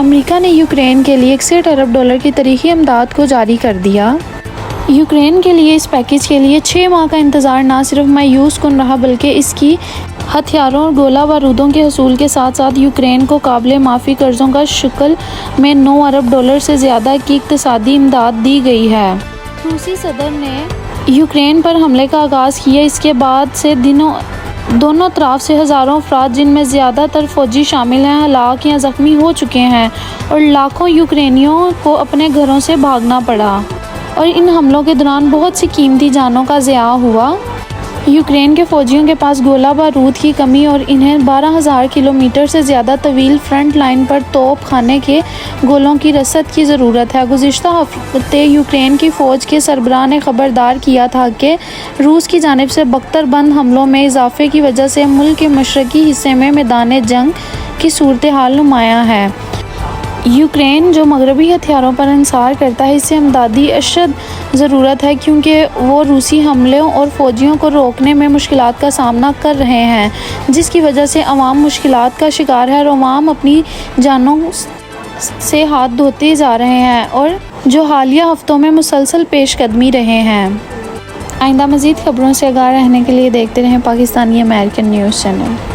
امریکہ نے یوکرین کے لیے 61 ارب ڈالر کی تاریخی امداد کو جاری کر دیا۔ یوکرین کے لیے اس پیکیج کے لیے 6 ماہ کا انتظار نہ صرف مایوس کن رہا بلکہ اس کی ہتھیاروں اور گولہ بارودوں کے حصول کے ساتھ ساتھ یوکرین کو قابل معافی قرضوں کا شکل میں 9 ارب ڈالر سے زیادہ کی اقتصادی امداد دی گئی ہے۔ روسی صدر نے یوکرین پر حملے کا آغاز کیا، اس کے بعد سے دونوں طرف سے ہزاروں افراد جن میں زیادہ تر فوجی شامل ہیں ہلاک یا زخمی ہو چکے ہیں اور لاکھوں یوکرینیوں کو اپنے گھروں سے بھاگنا پڑا اور ان حملوں کے دوران بہت سی قیمتی جانوں کا ضیاع ہوا۔ یوکرین کے فوجیوں کے پاس گولہ بارود کی کمی اور انہیں 12,000 کلومیٹر سے زیادہ طویل فرنٹ لائن پر توپ خانے کے گولوں کی رسد کی ضرورت ہے۔ گزشتہ ہفتے یوکرین کی فوج کے سربراہ نے خبردار کیا تھا کہ روس کی جانب سے بختر بند حملوں میں اضافے کی وجہ سے ملک کے مشرقی حصے میں میدان جنگ کی صورتحال نمایاں ہے۔ یوکرین جو مغربی ہتھیاروں پر انحصار کرتا ہے، اسے امدادی اشد ضرورت ہے کیونکہ وہ روسی حملوں اور فوجیوں کو روکنے میں مشکلات کا سامنا کر رہے ہیں، جس کی وجہ سے عوام مشکلات کا شکار ہے اور عوام اپنی جانوں سے ہاتھ دھوتے جا رہے ہیں اور جو حالیہ ہفتوں میں مسلسل پیش قدمی رہے ہیں۔ آئندہ مزید خبروں سے آگاہ رہنے کے لیے دیکھتے رہیں پاکستانی امریکن نیوز چینل۔